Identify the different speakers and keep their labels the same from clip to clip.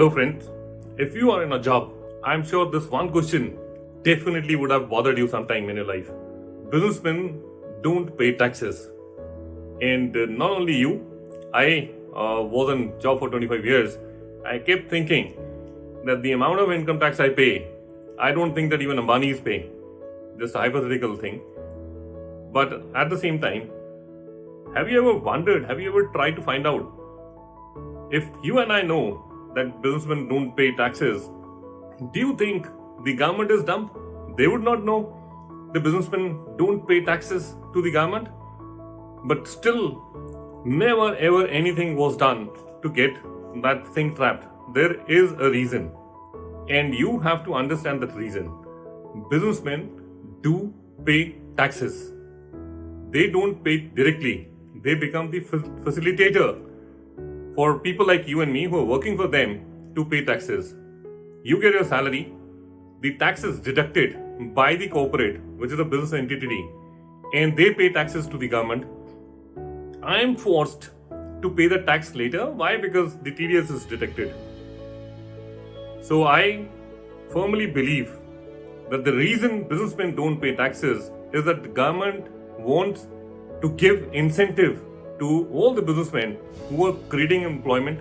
Speaker 1: Hello friends, if you are in a job, I'm sure this one question definitely would have bothered you sometime in your life. Businessmen don't pay taxes. And not only you, I was in job for 25 years. I kept thinking that the amount of income tax I pay, I don't think that even Ambani's pay. Just a hypothetical thing. But at the same time, have you ever wondered, have you ever tried to find out if you and I know that businessmen don't pay taxes, do you think the government is dumb? They would not know the businessmen don't pay taxes to the government? But still, never ever anything was done to get that thing trapped. There is a reason. And you have to understand that reason. Businessmen do pay taxes. They don't pay directly. They become the facilitator for people like you and me who are working for them to pay taxes. You get your salary, the tax is deducted by the corporate, which is a business entity, and they pay taxes to the government. I am forced to pay the tax later. Why? Because the TDS is deducted. So I firmly believe that the reason businessmen don't pay taxes is that the government wants to give incentive to all the businessmen who are creating employment,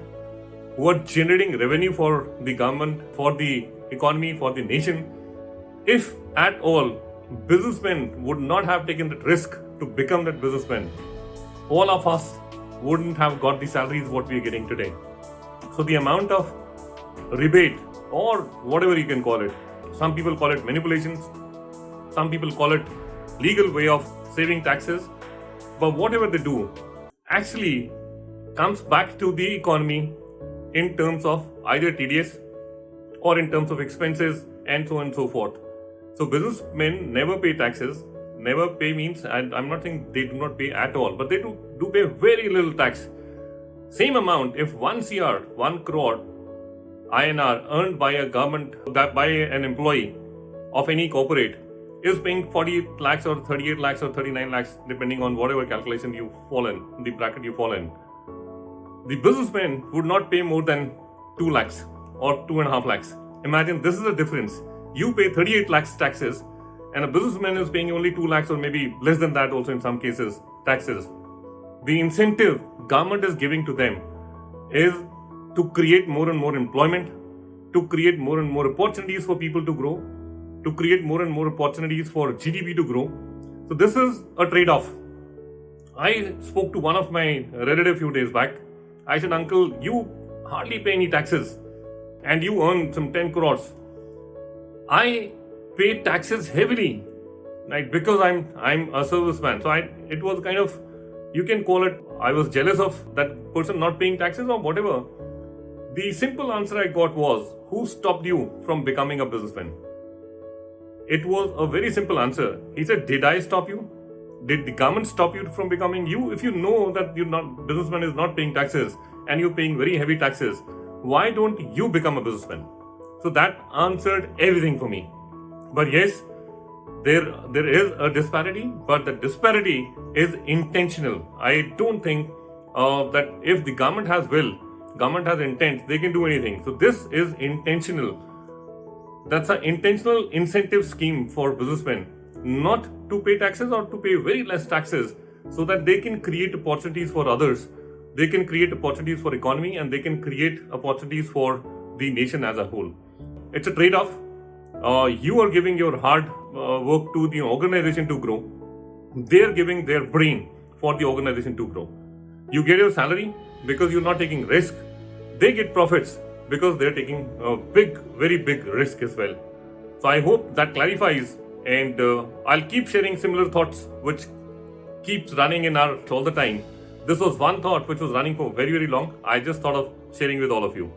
Speaker 1: who are generating revenue for the government, for the economy, for the nation. If at all businessmen would not have taken that risk to become that businessman, all of us wouldn't have got the salaries what we are getting today. So the amount of rebate or whatever you can call it, some people call it manipulations, some people call it legal way of saving taxes, but whatever they do actually comes back to the economy in terms of either TDS or in terms of expenses and so on and so forth. So businessmen never pay taxes. Never pay means, and I'm not saying they do not pay at all, but they do pay very little tax. Same amount, if 1 CR, 1 crore INR earned by a government, by an employee of any corporate, is paying 48 lakhs or 38 lakhs or 39 lakhs, depending on whatever calculation you fall in, the bracket you fall in. The businessman would not pay more than 2 lakhs or 2.5 lakhs. Imagine this is the difference. You pay 38 lakhs taxes and a businessman is paying only 2 lakhs or maybe less than that also in some cases, taxes. The incentive government is giving to them is to create more and more employment, to create more and more opportunities for people to grow, to create more and more opportunities for GDP to grow. So this is a trade-off. I spoke to one of my relatives a few days back. I said, Uncle, you hardly pay any taxes and you earn some 10 crores. I pay taxes heavily, right? Because I'm a serviceman. So it was kind of, you can call it, I was jealous of that person not paying taxes or whatever. The simple answer I got was, who stopped you from becoming a businessman? It was a very simple answer. He said, did I stop you? Did the government stop you from becoming you? If you know that businessman is not paying taxes and you're paying very heavy taxes, why don't you become a businessman? So that answered everything for me. But yes, there is a disparity, but the disparity is intentional. I don't think that if the government has will, government has intent, they can do anything. So this is intentional. That's an intentional incentive scheme for businessmen not to pay taxes or to pay very less taxes so that they can create opportunities for others. They can create opportunities for economy and they can create opportunities for the nation as a whole. It's a trade-off. You are giving your hard work to the organization to grow. They are giving their brain for the organization to grow. You get your salary because you're not taking risk. They get profits because they're taking a very big risk as well. So I hope that clarifies, and I'll keep sharing similar thoughts which keeps running in our all the time. This was one thought which was running for very long. I just thought of sharing with all of you.